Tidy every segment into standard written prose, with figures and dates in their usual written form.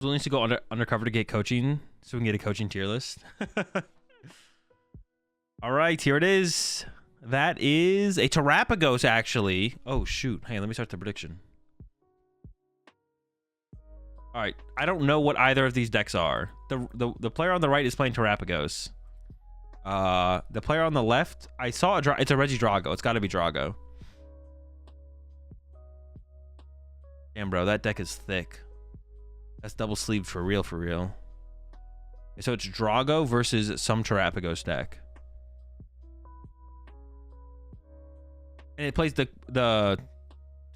We'll need to go undercover to get coaching, so we can get a coaching tier list. All right, here it is. That is a Terapagos, actually. Oh, shoot. Hey, let me start the prediction. All right, I don't know what either of these decks are. The player on the right is playing Terapagos. The player on the left, I saw it's a Regidrago. It's got to be Drago. Damn, bro, that deck is thick. That's double sleeved for real, for real. Okay, so it's Drago versus some Terapagos deck. And it plays the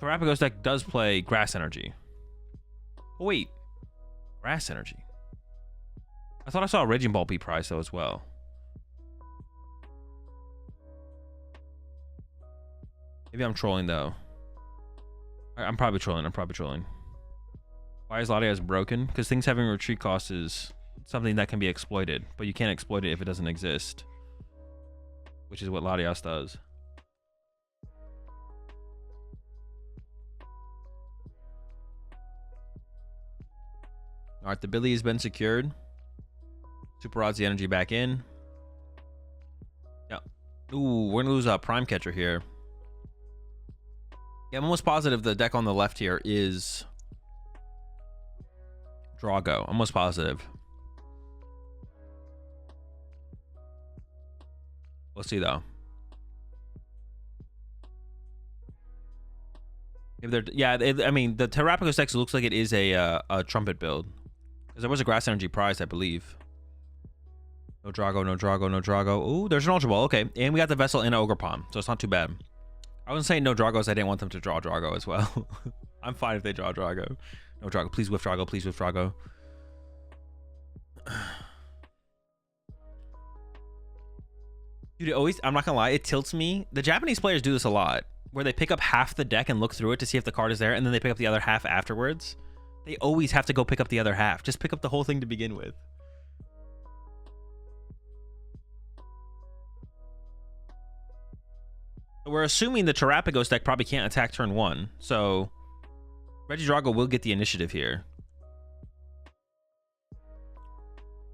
Terapagos deck does play Grass Energy. Oh, wait. Grass Energy. I thought I saw a Raging Ball be prized though as well. Maybe I'm trolling though. I'm probably trolling. Why is Latias broken? Because things having retreat cost is something that can be exploited, but you can't exploit it if it doesn't exist, which is what Latias does. All right, the Billy has been secured. Super Odds the energy back in. Yeah. Ooh, we're gonna lose a Prime Catcher here. Yeah, I'm almost positive the deck on the left here is Drago. Almost positive. We'll see though. If I mean, the Terapagos deck looks like it is a Trumpet build. Because there was a Grass Energy prize, I believe. No Drago, no Drago, no Drago. Ooh, there's an Ultra Ball. Okay. And we got the Vessel and an Ogre Palm. So it's not too bad. I wasn't saying no Dragos. I didn't want them to draw Drago as well. I'm fine if they draw Drago. No Drago. Please whiff Drago. Please whiff Drago. Dude, it always, I'm not going to lie. It tilts me. The Japanese players do this a lot. Where they pick up half the deck and look through it to see if the card is there. And then they pick up the other half afterwards. They always have to go pick up the other half. Just pick up the whole thing to begin with. We're assuming the Terapagos deck probably can't attack turn 1. So Regidrago will get the initiative here.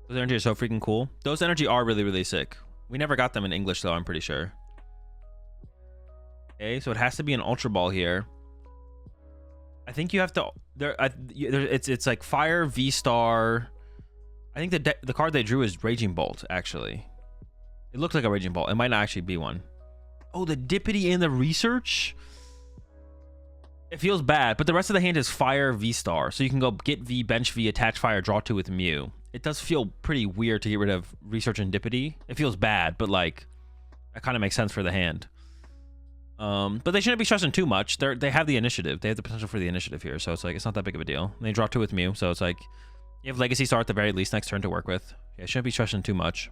Those energy are so freaking cool. Those energy are really, really sick. We never got them in English though, I'm pretty sure. Okay, so it has to be an Ultra Ball here. I think you have to. It's like Fire, VSTAR. I think the card they drew is Raging Bolt. Actually, it looked like a Raging Bolt. It might not actually be one. Oh, the Dippity and the Research. It feels bad, but the rest of the hand is Fire, VSTAR. So you can go get V, bench V, attach Fire, draw 2 with Mew. It does feel pretty weird to get rid of Research and Dippity. It feels bad, but like that kind of makes sense for the hand. But they shouldn't be stressing too much. They have the initiative. They have the potential for the initiative here. So it's like, it's not that big of a deal. And they draw 2 with Mew. So it's like, you have Legacy Star at the very least next turn to work with. Yeah, shouldn't be stressing too much.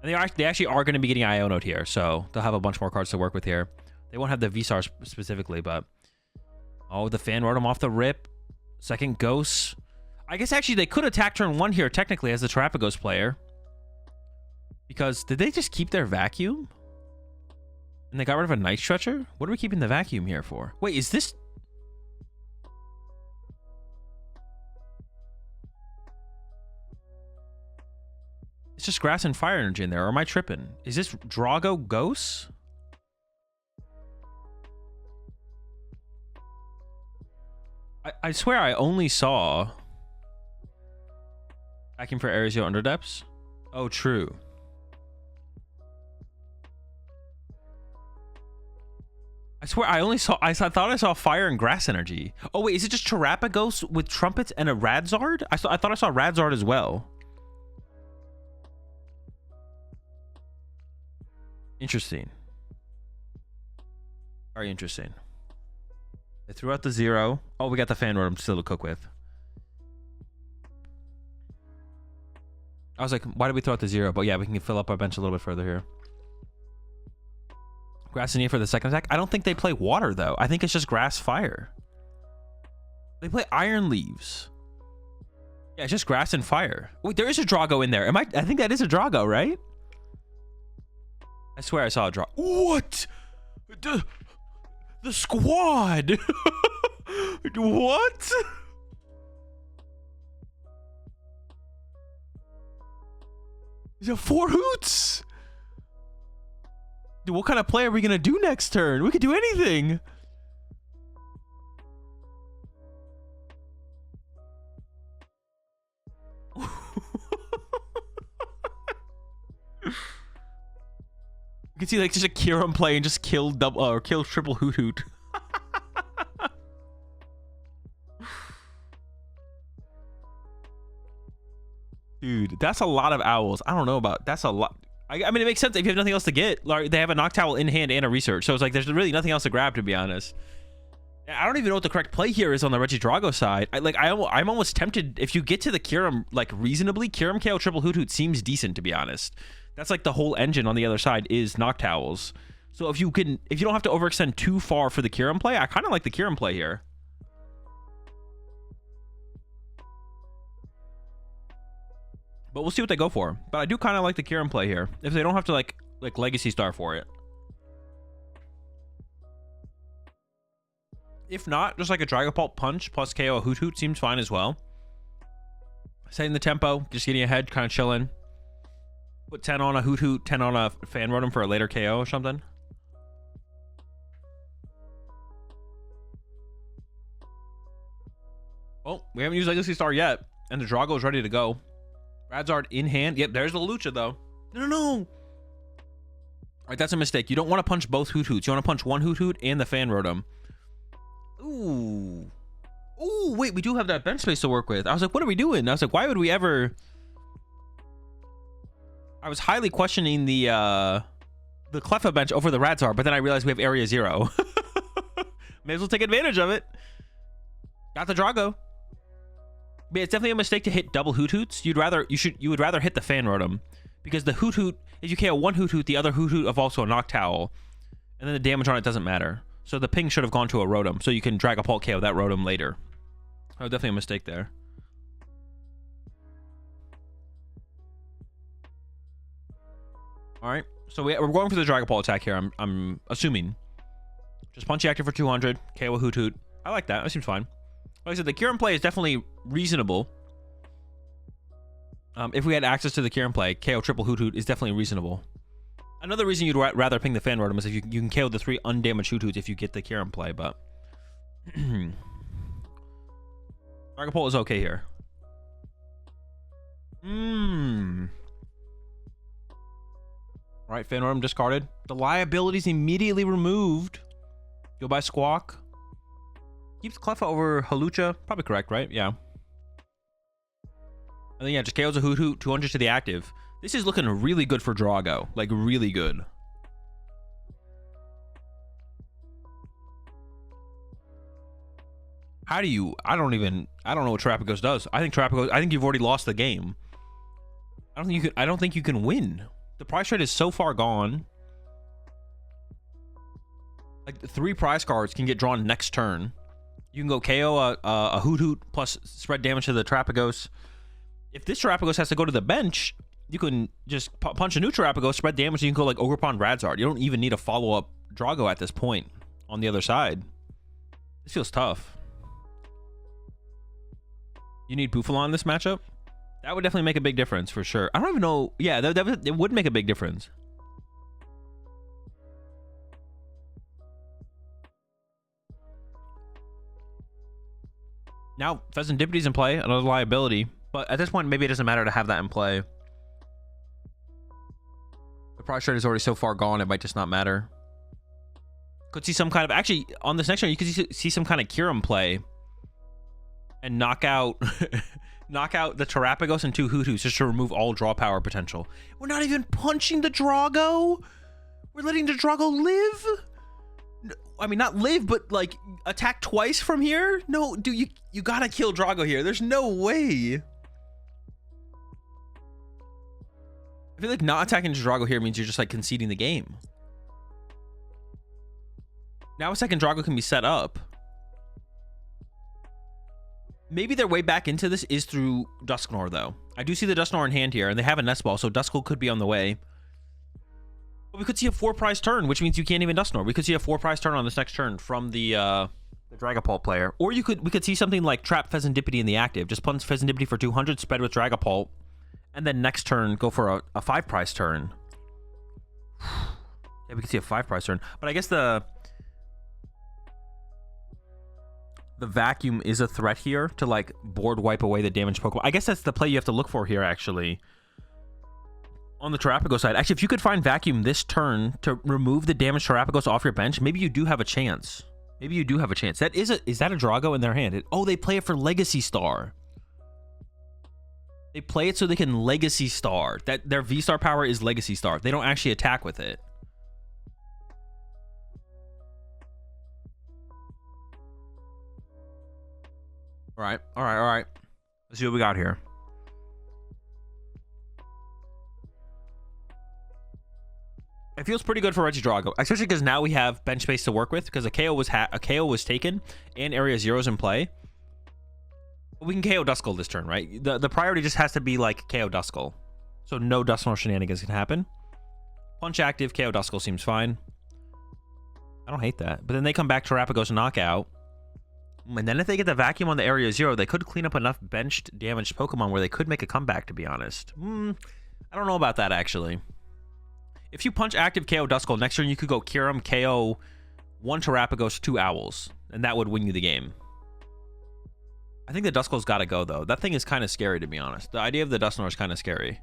And they actually are going to be getting Ionode here. So they'll have a bunch more cards to work with here. They won't have the VSTAR specifically, but... Oh, the fan wrote him off the rip. Second Ghost. I guess actually they could attack turn 1 here technically as the Terapagos player. Because did they just keep their Vacuum? And they got rid of a Night Stretcher? What are we keeping the Vacuum here for? Wait, is this... It's just Grass and Fire Energy in there, or am I tripping? Is this Drago Ghost? I swear I only saw... Vacuum for Aerosio Underdepths? Oh, true. I swear I only saw... I thought I saw Fire and Grass Energy. Oh, wait, is it just Terapagos with Trumpets and a Radzard? I thought I saw Radzard as well. Interesting. Very interesting. They threw out the 0. Oh, we got the fan room still to cook with. I was like, why did we throw out the 0? But yeah, we can fill up our bench a little bit further here. Grass and for the second attack. I don't think they play water though. I think it's just Grass Fire. They play Iron Leaves. Yeah, it's just Grass and Fire. Wait, there is a Drago in there. I think that is a Drago, right? I swear I saw a Drago. What? The squad. What? He's got 4 hoots. Dude, what kind of play are we gonna do next turn? We could do anything. You can see like just a Kiram play and just kill double or kill triple hoot hoot. Dude, that's a lot of owls. I don't know about that's a lot. I mean, it makes sense if you have nothing else to get. Like, they have a Noctowl in hand and a research, so it's like there's really nothing else to grab, to be honest. I don't even know what the correct play here is on the Regidrago side. I'm almost tempted, if you get to the Kiram like reasonably, Kiram KO triple hoot hoot seems decent, to be honest. That's like the whole engine on the other side is Noctowls. So if you don't have to overextend too far for the Kiram play, I kind of like the Kiram play here. But we'll see what they go for. But I do kind of like the Kiram play here. If they don't have to like Legacy Star for it. If not, just like a Dragapult punch plus KO a Hoot Hoot seems fine as well. Setting the tempo, just getting ahead, kind of chilling. Put 10 on a Hoot Hoot, 10 on a Fan Rotom for a later KO or something. Oh, we haven't used Legacy Star yet. And the Drago is ready to go. Radzard in hand. Yep, there's the Lucha, though. No. All right, that's a mistake. You don't want to punch both Hoot Hoots. You want to punch one Hoot Hoot and the Fan Rotom. Ooh. Ooh, wait, we do have that bench space to work with. I was like, what are we doing? I was like, why would we ever... I was highly questioning the Cleffa bench over the Radzard, but then I realized we have Area 0. May as well take advantage of it. Got the Drago. But it's definitely a mistake to hit double Hoot Hoots. You would rather hit the Fan Rotom, because the Hoot Hoot, if you KO one Hoot Hoot, the other Hoot Hoot of also a Noctowl, and then the damage on it doesn't matter. So the ping should have gone to a Rotom, so you can Dragapult KO that Rotom later. Oh, definitely a mistake there. All right, so we're going for the Dragapult attack here. I'm assuming. Just Punchy active for 200, KO a Hoot Hoot. I like that. That seems fine. Like I said, the Kiram play is definitely reasonable. If we had access to the Kiram play, KO triple Hoot Hoot is definitely reasonable. Another reason you'd rather ping the Fan Rotom is if you can KO the 3 undamaged Hoot Hoots if you get the Kiram play, but... Dragapult is okay here. Alright, Fan Rotom discarded. The liability's immediately removed. Go by Squawk. Keeps Cleffa over Hawlucha. Probably correct, right? Yeah. And then, yeah, just KOs a Hoot Hoot, 200 to the active. This is looking really good for Drago. Like, really good. How do you... I don't know what Terapagos does. I think you've already lost the game. I don't think you can win. The prize trade is so far gone. Like, 3 prize cards can get drawn next turn. You can go KO a Hoot Hoot plus spread damage to the Terapagos. If this Terapagos has to go to the bench, you can just punch a new Terapagos, spread damage, and you can go like Ogerpon Radzard. You don't even need a follow-up Drago at this point on the other side. This feels tough. You need Bufalon in this matchup? That would definitely make a big difference for sure. I don't even know. Yeah, it would make a big difference. Now, Phesantipity's in play, another liability. But at this point, maybe it doesn't matter to have that in play. The prize trade is already so far gone, it might just not matter. Could see some kind of... Actually, on this next turn, you could see some kind of Kiram play. And knock out... knock out the Terapagos and 2 Hoot Hoots just to remove all draw power potential. We're not even punching the Drago? We're letting the Drago live? I mean, not live, but like attack twice from here? No, dude, you gotta kill Drago here. There's no way. I feel like not attacking Drago here means you're just like conceding the game. Now a second Drago can be set up. Maybe their way back into this is through Dusknoir, though. I do see the Dusknoir in hand here, and they have a Nest Ball, so Duskull could be on the way. But we could see a 4-prize turn, which means you can't even Dusknoir. We could see a 4-prize turn on this next turn from the Dragapult player. Or we could see something like Trap Pheasantipity in the active. Just punch Pheasantipity for 200, spread with Dragapult, And then next turn, go for a 5 prize turn. Yeah, we can see a 5 prize turn. But I guess the vacuum is a threat here to like board wipe away the damaged Pokemon. I guess that's the play you have to look for here, actually. On the Terapagos side. Actually, if you could find vacuum this turn to remove the damaged Terapagos off your bench, maybe you do have a chance. Maybe you do have a chance. That is that a Drago in their hand? Oh, they play it for Legacy Star. They play it so they can Legacy Star. That their V-Star power is Legacy Star. They don't actually attack with it. All right. Let's see what we got here. It feels pretty good for Regidrago, especially because now we have bench space to work with because a KO was taken and Area 0's in play. We can KO Duskull this turn, right? The priority just has to be like KO Duskull. So no Dusknoir shenanigans can happen. Punch active, KO Duskull seems fine. I don't hate that. But then they come back to Terapagos knockout. And then if they get the vacuum on the Area 0, they could clean up enough benched damaged Pokemon where they could make a comeback, to be honest. I don't know about that, actually. If you punch active KO Duskull, next turn you could go Kyurem, KO 1 Terapagos, 2 Owls. And that would win you the game. I think the Duskull's got to go, though. That thing is kind of scary, to be honest. The idea of the Dusknoir is kind of scary.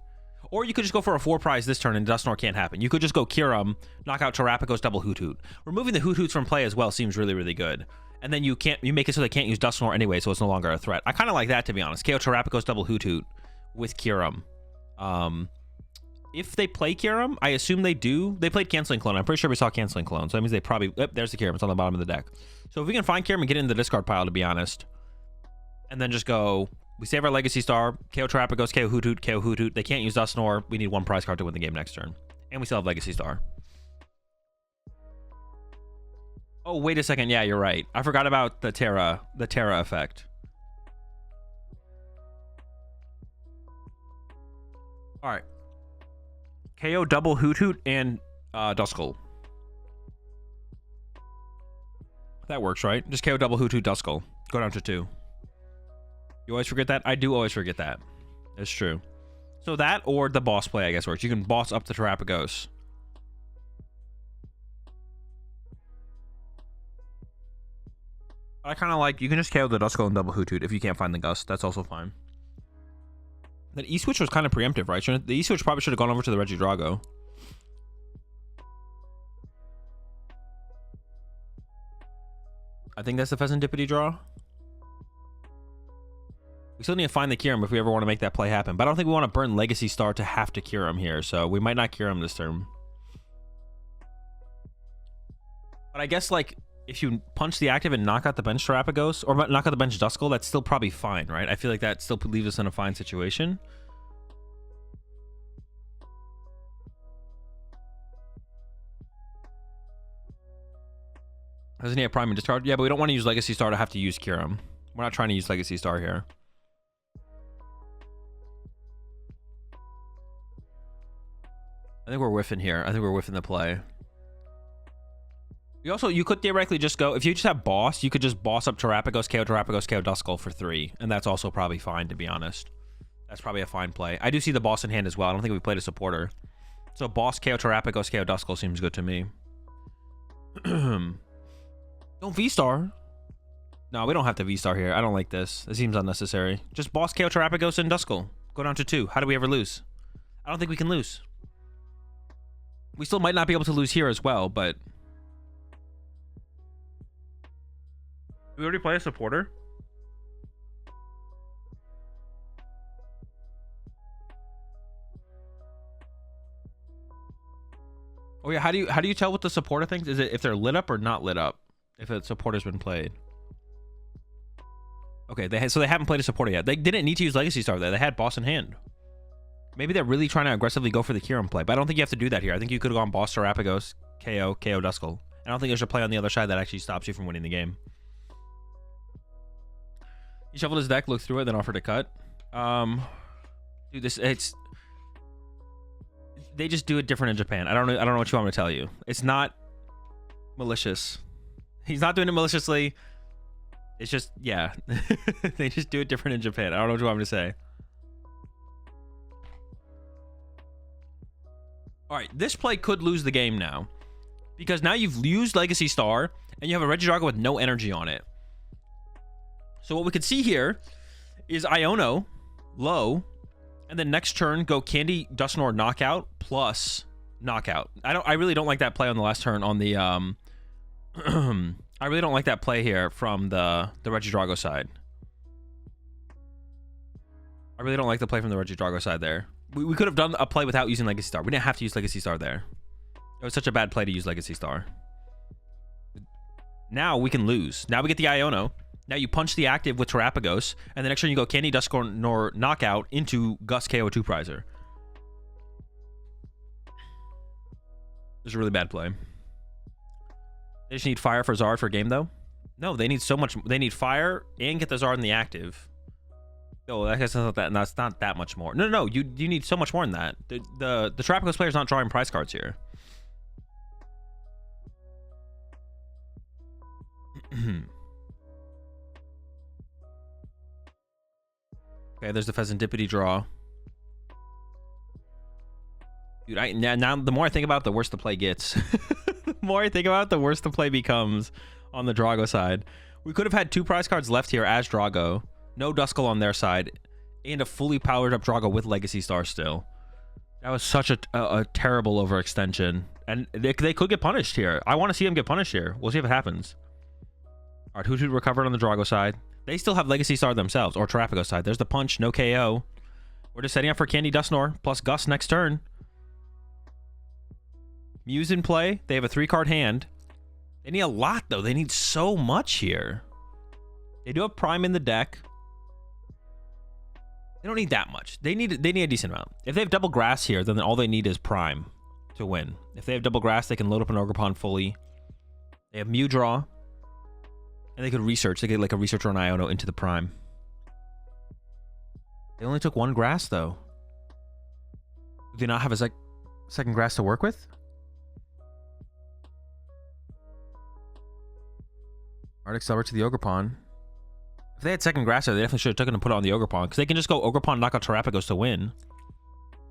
Or you could just go for a 4 prize this turn and Dusknoir can't happen. You could just go Kyurem, knock out Terapagos, double Hoot Hoot. Removing the Hoot Hoots from play as well seems really, really good. And then you make it so they can't use Dusknoir anyway, so it's no longer a threat. I kind of like that, to be honest. KO Terapagos, double Hoot Hoot with Kyurem. If they play Kyurem, I assume they do. They played Canceling Clone. I'm pretty sure we saw Canceling Clone, so that means they probably... there's the Kyurem. It's on the bottom of the deck. So if we can find Kyurem and get it in the discard pile, to be honest, and then just go... We save our Legacy Star, KO Terapagos, KO Hoot Hoot, KO Hoot Hoot. They can't use Dusknoir. We need 1 prize card to win the game next turn. And we still have Legacy Star. Oh, wait a second. Yeah, you're right. I forgot about the Terra effect. All right. KO double Hoot Hoot and Duskull. That works, right? Just KO double Hoot Hoot Duskull. Go down to 2. You always forget that? I do always forget that. It's true. So that or the boss play, I guess, works. You can boss up the Terapagos. I kind of like... You can just KO the Duskull and double Hoot Hoot if you can't find the Gust. That's also fine. That E-Switch was kind of preemptive, right? The E-Switch probably should have gone over to the Regidrago. I think that's the Pheasantipity draw. We still need to find the Kyurem if we ever want to make that play happen. But I don't think we want to burn Legacy Star to have to Kyurem here. So we might not Kyurem this turn. But I guess, like, if you punch the active and knock out the bench Terapagos, or knock out the bench Duskull, that's still probably fine, right? I feel like that still leaves us in a fine situation. Doesn't he have Prime and discard? Yeah, but we don't want to use Legacy Star to have to use Kyurem. We're not trying to use Legacy Star here. I think we're whiffing here. I think we're whiffing the play. You could theoretically just go, if you just have boss, you could just boss up Terapagos, KO Duskull for 3. And that's also probably fine, to be honest. That's probably a fine play. I do see the boss in hand as well. I don't think we played a supporter. So boss, KO Terapagos, KO Duskull seems good to me. Don't V-Star. No, we don't have to V-Star here. I don't like this. It seems unnecessary. Just boss, KO Terapagos, and Duskull. Go down to 2. How do we ever lose? I don't think we can lose. We still might not be able to lose here as well, but... Did we already play a supporter? Oh yeah, how do you tell what the supporter thinks? Is it if they're lit up or not lit up? If a supporter's been played. Okay, so they haven't played a supporter yet. They didn't need to use Legacy Star there. They had boss in hand. Maybe they're really trying to aggressively go for the Kyurem play, but I don't think you have to do that here. I think you could have gone boss Terapagos, KO Duskull. I don't think there's a play on the other side that actually stops you from winning the game. He shuffled his deck, looked through it, then offered a cut. Dude, they just do it different in Japan. I don't know what you want me to tell you. It's not malicious. He's not doing it maliciously. It's just, yeah. They just do it different in Japan. I don't know what you want me to say. All right, this play could lose the game now. Because now you've used Legacy Star, and you have a Regidrago with no energy on it. So what we could see here is Iono, low, and then next turn go Candy, Dusknoir, Knockout, plus Knockout. I really don't like that play on the last turn on the... I really don't like that play here from the Regidrago side. I really don't like the play from the Regidrago side there. We could have done a play without using Legacy Star. We didn't have to use Legacy Star there. It was such a bad play to use Legacy Star. Now we can lose. Now we get the Iono. Now you punch the active with Terapagos, and the next turn you go Candy, Dusknoir, Knockout into Gus KO2 Prizer. This is a really bad play. They just need fire for Zard for game, though? No, they need so much. They need fire and get the Zard in the active. Oh, I guess that's not that much more. No. You need so much more than that. The Terapagos player is not drawing prize cards here. Okay, there's the Pheasantipity draw. Dude, now the more I think about it, the worse the play gets. The more I think about it, the worse the play becomes on the Drago side. We could have had 2 prize cards left here as Drago. No Duskull on their side. And a fully powered up Drago with Legacy Star still. That was such a terrible overextension. And they could get punished here. I want to see them get punished here. We'll see if it happens. All right, Hoothoot recovered on the Drago side. They still have Legacy Star themselves, or Terapagos side. There's the punch, no KO. We're just setting up for Candy, Dusknoir, plus Gus next turn. Muse in play. They have a 3-card hand. They need a lot, though. They need so much here. They do have Prime in the deck. They don't need that much. They need a decent amount. If they have double grass here, then all they need is Prime to win. If they have double grass, they can load up an Ogerpon fully. They have Mew draw. And they could research. They get like a researcher on Iono into the Prime. They only took 1 grass, though. Do they not have a second grass to work with? Arctic Silver to the Ogerpon. If they had second grass there, they definitely should have taken and put it on the Ogerpon, because they can just go Ogerpon, knock out Terapagos to win.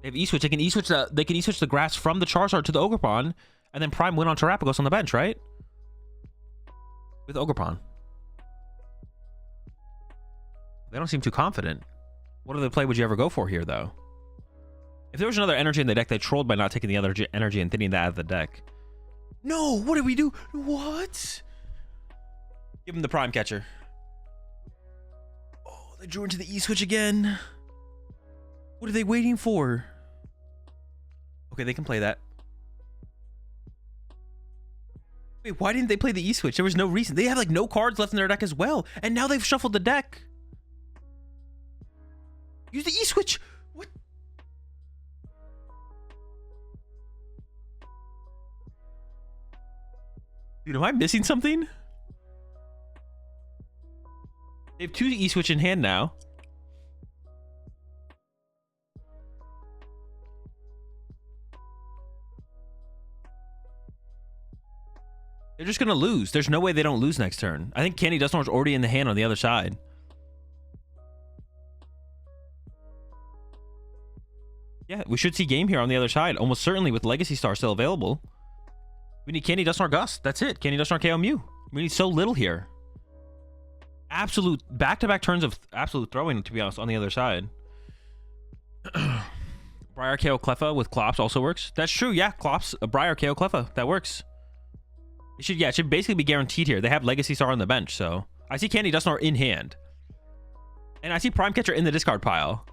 They have E-Switch. They can E-Switch the grass from the Charizard to the Ogerpon, and then Prime win on Terapagos on the bench, right? With Ogerpon. They don't seem too confident. What other play would you ever go for here, though? If there was another energy in the deck, they trolled by not taking the other energy and thinning that out of the deck. No! What did we do? What? Give him the Prime Catcher. Oh, they drew into the E-Switch again. What are they waiting for? Okay, they can play that. Wait, why didn't they play the E-Switch? There was no reason. They have like no cards left in their deck as well. And now they've shuffled the deck. Use the E-Switch. What? Dude, am I missing something? They have 2 E-Switch in hand now. They're just going to lose. There's no way they don't lose next turn. I think Candy Dusknoir's already in the hand on the other side. Yeah, we should see game here on the other side. Almost certainly with Legacy Star still available. We need Candy Dusknoir Gus. That's it. Candy Dusknoir KO Mew. We need so little here. Absolute back-to-back turns of absolute throwing, to be honest, on the other side. Briar KO Cleffa with Klops also works. That's true, yeah. Klops, Briar KO Cleffa. That works. It should basically be guaranteed here. They have Legacy Star on the bench, so I see Candy Dusknoir in hand. And I see Prime Catcher in the discard pile.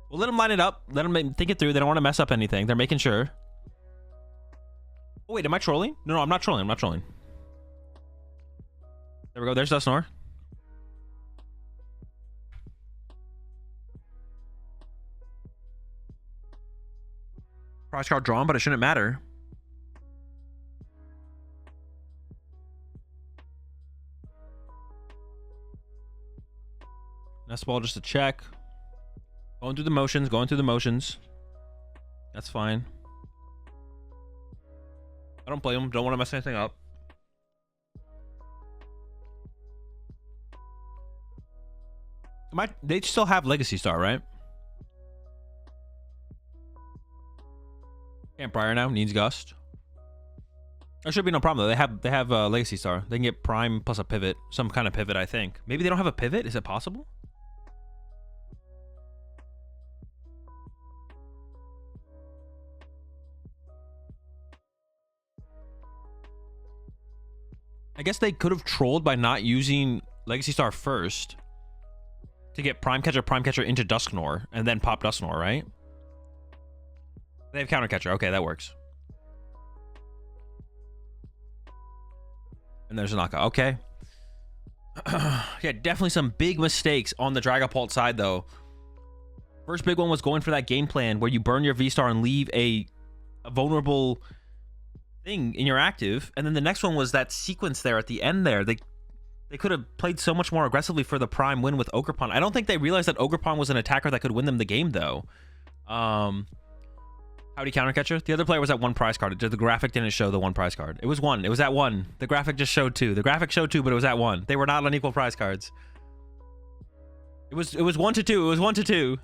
We'll let them line it up. Let them think it through. They don't want to mess up anything. They're making sure. Oh, wait, am I trolling? No, I'm not trolling. I'm not trolling. There we go. There's Dusknoir. Prize card drawn, but it shouldn't matter. Nest ball just a check. Going through the motions. That's fine. I don't play them. Don't want to mess anything up. They still have Legacy Star, right? Can't Prior now. Needs Gust. There should be no problem though. They have Legacy Star. They can get Prime plus a pivot, some kind of pivot. I think maybe they don't have a pivot. Is it possible? I guess they could have trolled by not using Legacy Star first to get Prime Catcher into Dusknoir and then pop Dusknoir, right? They have Counter Catcher. Okay, that works. And there's a knockout. Okay. Yeah, definitely some big mistakes on the Dragapult side, though. First big one was going for that game plan where you burn your V-Star and leave a vulnerable thing in your active. And then the next one was that sequence there at the end there. They could have played so much more aggressively for the Prime win with Ogerpon. I don't think they realized that Ogerpon was an attacker that could win them the game, though. Howdy Counter Catcher. The other player was at 1 prize card. The graphic didn't show the 1 prize card. It was 1. It was at 1. The graphic just showed 2. The graphic showed 2, but it was at 1. They were not on equal prize cards. It was 1 to 2. It was 1 to 2.